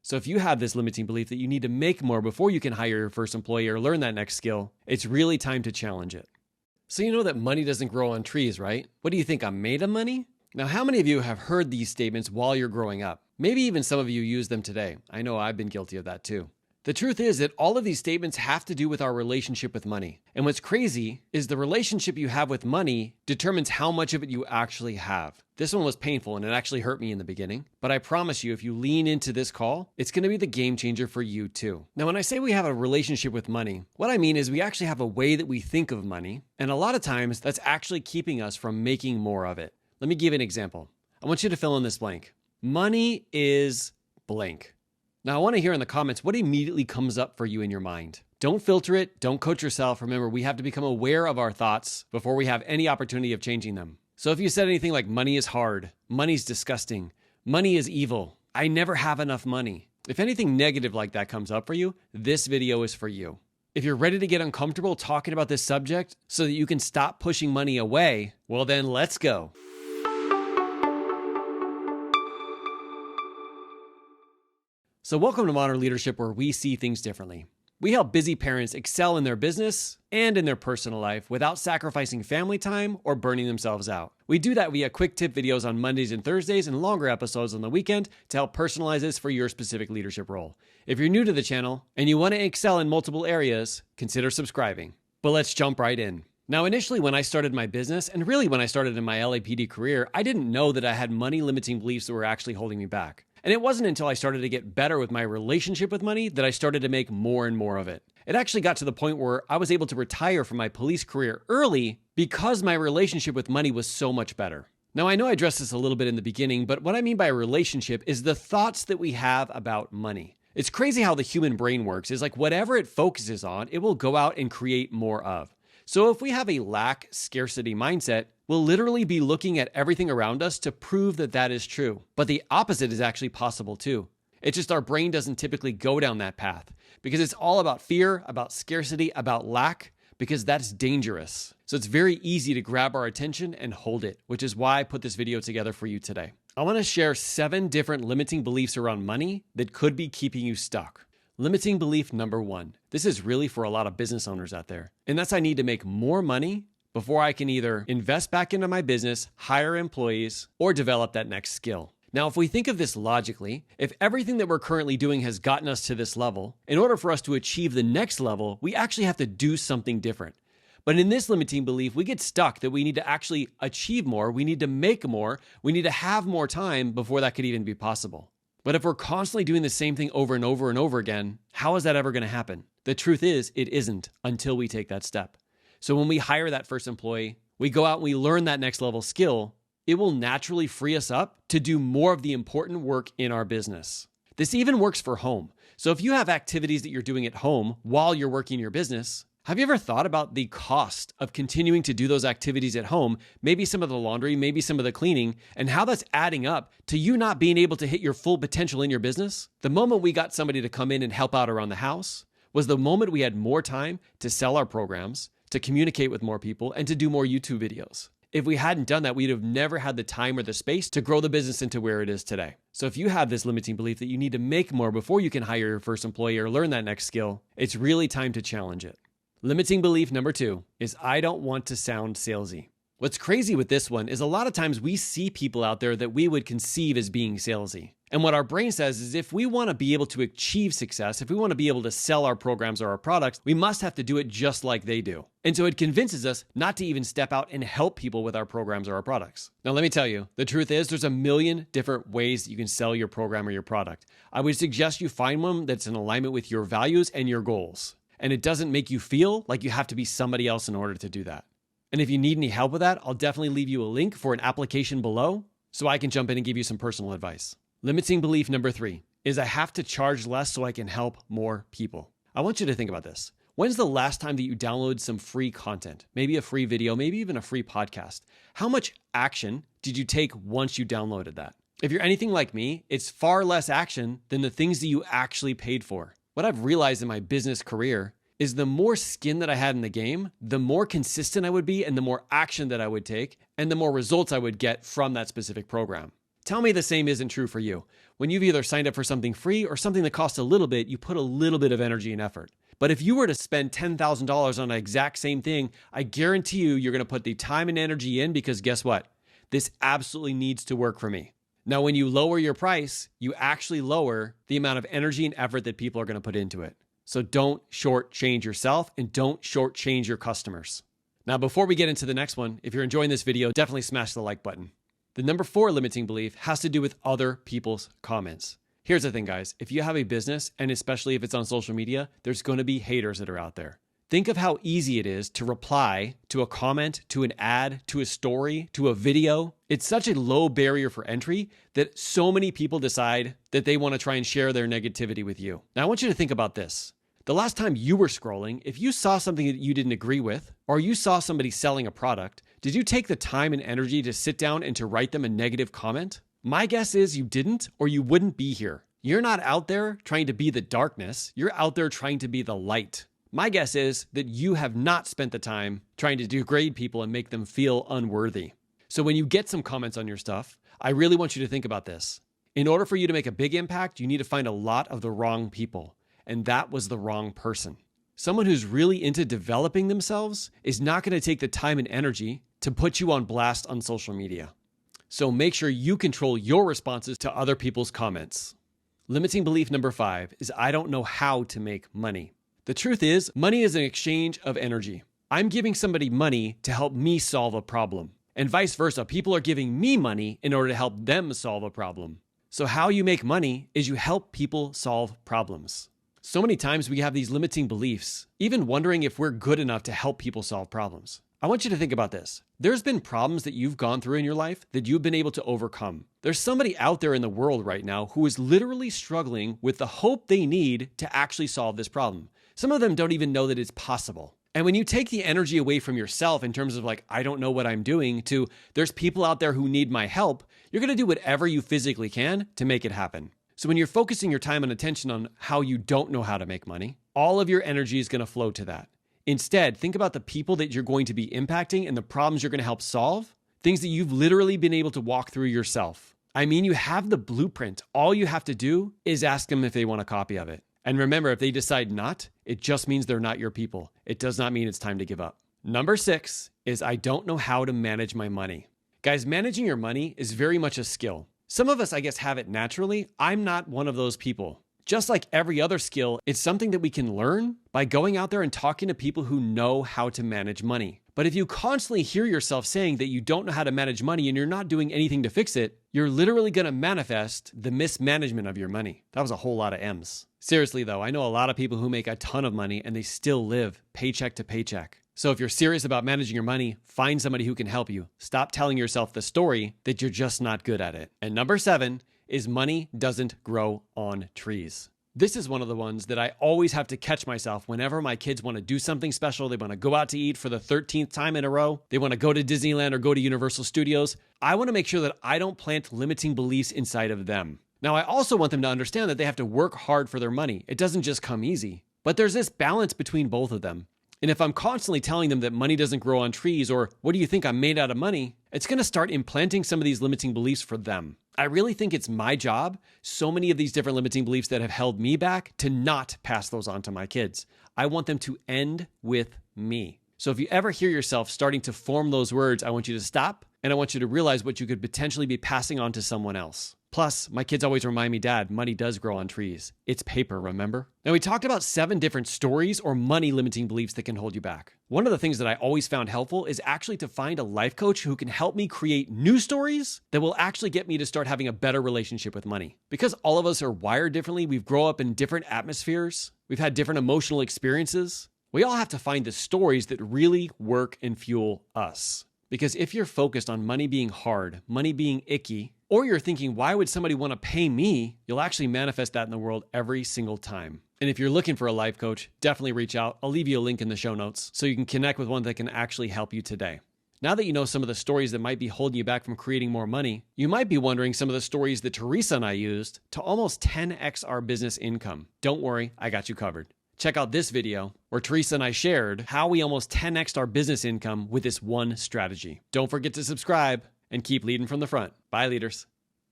So if you have this limiting belief that you need to make more before you can hire your first employee or learn that next skill, it's really time to challenge it. So you know that money doesn't grow on trees, right? What do you think, I'm made of money? Now, how many of you have heard these statements while you're growing up? Maybe even some of you use them today. I know I've been guilty of that too. The truth is that all of these statements have to do with our relationship with money. And what's crazy is the relationship you have with money determines how much of it you actually have. This one was painful and it actually hurt me in the beginning, but I promise you, if you lean into this call, it's going to be the game changer for you too. Now, when I say we have a relationship with money, what I mean is we actually have a way that we think of money. And a lot of times that's actually keeping us from making more of it. Let me give you an example. I want you to fill in this blank. Money is blank. Now, I want to hear in the comments what immediately comes up for you in your mind. Don't filter it. Don't coach yourself. Remember, we have to become aware of our thoughts before we have any opportunity of changing them. So if you said anything like money is hard, money's disgusting, money is evil, I never have enough money. If anything negative like that comes up for you, this video is for you. If you're ready to get uncomfortable talking about this subject so that you can stop pushing money away, well then let's go. So welcome to Modern Leadership, where we see things differently. We help busy parents excel in their business and in their personal life without sacrificing family time or burning themselves out. We do that via quick tip videos on Mondays and Thursdays and longer episodes on the weekend to help personalize this for your specific leadership role. If you're new to the channel and you want to excel in multiple areas, consider subscribing. But let's jump right in. Now, initially when I started my business, and really when I started in my LAPD career, I didn't know that I had money limiting beliefs that were actually holding me back. And it wasn't until I started to get better with my relationship with money that I started to make more and more of it. It actually got to the point where I was able to retire from my police career early because my relationship with money was so much better. Now, I know I addressed this a little bit in the beginning, but what I mean by a relationship is the thoughts that we have about money. It's crazy how the human brain works. It's like whatever it focuses on, it will go out and create more of. So if we have a lack scarcity mindset, we'll literally be looking at everything around us to prove that that is true. But the opposite is actually possible too. It's just our brain doesn't typically go down that path because it's all about fear, about scarcity, about lack, because that's dangerous. So it's very easy to grab our attention and hold it, which is why I put this video together for you today. I want to share 7 different limiting beliefs around money that could be keeping you stuck. Limiting belief number 1. This is really for a lot of business owners out there. And that's I need to make more money before I can either invest back into my business, hire employees, or develop that next skill. Now, if we think of this logically, if everything that we're currently doing has gotten us to this level, in order for us to achieve the next level, we actually have to do something different. But in this limiting belief, we get stuck that we need to actually achieve more, we need to make more, we need to have more time before that could even be possible. But if we're constantly doing the same thing over and over and over again, how is that ever going to happen? The truth is, it isn't until we take that step. So when we hire that first employee, we go out and we learn that next level skill, it will naturally free us up to do more of the important work in our business. This even works for home. So if you have activities that you're doing at home while you're working your business, have you ever thought about the cost of continuing to do those activities at home, maybe some of the laundry, maybe some of the cleaning, and how that's adding up to you not being able to hit your full potential in your business? The moment we got somebody to come in and help out around the house was the moment we had more time to sell our programs, to communicate with more people, and to do more YouTube videos. If we hadn't done that, we'd have never had the time or the space to grow the business into where it is today. So if you have this limiting belief that you need to make more before you can hire your first employee or learn that next skill, it's really time to challenge it. Limiting belief number 2 is I don't want to sound salesy. What's crazy with this one is a lot of times we see people out there that we would conceive as being salesy. And what our brain says is if we want to be able to achieve success, if we want to be able to sell our programs or our products, we must have to do it just like they do. And so it convinces us not to even step out and help people with our programs or our products. Now, let me tell you, the truth is there's a million different ways that you can sell your program or your product. I would suggest you find one that's in alignment with your values and your goals. And it doesn't make you feel like you have to be somebody else in order to do that. And if you need any help with that, I'll definitely leave you a link for an application below so I can jump in and give you some personal advice. Limiting belief number 3 is I have to charge less so I can help more people. I want you to think about this. When's the last time that you downloaded some free content? Maybe a free video, maybe even a free podcast. How much action did you take once you downloaded that? If you're anything like me, it's far less action than the things that you actually paid for. What I've realized in my business career is the more skin that I had in the game, the more consistent I would be and the more action that I would take and the more results I would get from that specific program. Tell me the same isn't true for you. When you've either signed up for something free or something that costs a little bit, you put a little bit of energy and effort. But if you were to spend $10,000 on the exact same thing, I guarantee you're going to put the time and energy in because guess what? This absolutely needs to work for me. Now, when you lower your price, you actually lower the amount of energy and effort that people are going to put into it. So don't shortchange yourself and don't shortchange your customers. Now, before we get into the next one, if you're enjoying this video, definitely smash the like button. The number 4 limiting belief has to do with other people's comments. Here's the thing, guys. If you have a business, and especially if it's on social media, there's going to be haters that are out there. Think of how easy it is to reply to a comment, to an ad, to a story, to a video. It's such a low barrier for entry that so many people decide that they want to try and share their negativity with you. Now, I want you to think about this. The last time you were scrolling, if you saw something that you didn't agree with, or you saw somebody selling a product, did you take the time and energy to sit down and to write them a negative comment? My guess is you didn't, or you wouldn't be here. You're not out there trying to be the darkness. You're out there trying to be the light. My guess is that you have not spent the time trying to degrade people and make them feel unworthy. So when you get some comments on your stuff, I really want you to think about this. In order for you to make a big impact, you need to find a lot of the wrong people. And that was the wrong person. Someone who's really into developing themselves is not going to take the time and energy to put you on blast on social media. So make sure you control your responses to other people's comments. Limiting belief number 5 is I don't know how to make money. The truth is, money is an exchange of energy. I'm giving somebody money to help me solve a problem. And vice versa, people are giving me money in order to help them solve a problem. So how you make money is you help people solve problems. So many times we have these limiting beliefs, even wondering if we're good enough to help people solve problems. I want you to think about this. There's been problems that you've gone through in your life that you've been able to overcome. There's somebody out there in the world right now who is literally struggling with the hope they need to actually solve this problem. Some of them don't even know that it's possible. And when you take the energy away from yourself in terms of like, I don't know what I'm doing, to there's people out there who need my help, you're going to do whatever you physically can to make it happen. So when you're focusing your time and attention on how you don't know how to make money, all of your energy is going to flow to that. Instead, think about the people that you're going to be impacting and the problems you're going to help solve, things that you've literally been able to walk through yourself. I mean, you have the blueprint. All you have to do is ask them if they want a copy of it. And remember, if they decide not, it just means they're not your people. It does not mean it's time to give up. Number 6 is I don't know how to manage my money. Guys, managing your money is very much a skill. Some of us, I guess, have it naturally. I'm not one of those people. Just like every other skill, it's something that we can learn by going out there and talking to people who know how to manage money. But if you constantly hear yourself saying that you don't know how to manage money and you're not doing anything to fix it, you're literally going to manifest the mismanagement of your money. That was a whole lot of M's. Seriously though, I know a lot of people who make a ton of money and they still live paycheck to paycheck. So if you're serious about managing your money, find somebody who can help you. Stop telling yourself the story that you're just not good at it. And number 7 is money doesn't grow on trees. This is one of the ones that I always have to catch myself whenever my kids want to do something special. They want to go out to eat for the 13th time in a row. They want to go to Disneyland or go to Universal Studios. I want to make sure that I don't plant limiting beliefs inside of them. Now, I also want them to understand that they have to work hard for their money. It doesn't just come easy. But there's this balance between both of them. And if I'm constantly telling them that money doesn't grow on trees, or what do you think, I'm made out of money, it's going to start implanting some of these limiting beliefs for them. I really think it's my job, so many of these different limiting beliefs that have held me back, to not pass those on to my kids. I want them to end with me. So if you ever hear yourself starting to form those words, I want you to stop, and I want you to realize what you could potentially be passing on to someone else. Plus, my kids always remind me, Dad, money does grow on trees. It's paper, remember? Now, we talked about 7 different stories or money limiting beliefs that can hold you back. One of the things that I always found helpful is actually to find a life coach who can help me create new stories that will actually get me to start having a better relationship with money. Because all of us are wired differently, we've grown up in different atmospheres, we've had different emotional experiences. We all have to find the stories that really work and fuel us. Because if you're focused on money being hard, money being icky, or you're thinking, why would somebody want to pay me? You'll actually manifest that in the world every single time. And if you're looking for a life coach, definitely reach out. I'll leave you a link in the show notes so you can connect with one that can actually help you today. Now that you know some of the stories that might be holding you back from creating more money, you might be wondering some of the stories that Teresa and I used to almost 10x our business income. Don't worry, I got you covered. Check out this video where Teresa and I shared how we almost 10x'd our business income with this one strategy. Don't forget to subscribe and keep leading from the front. Bye, leaders.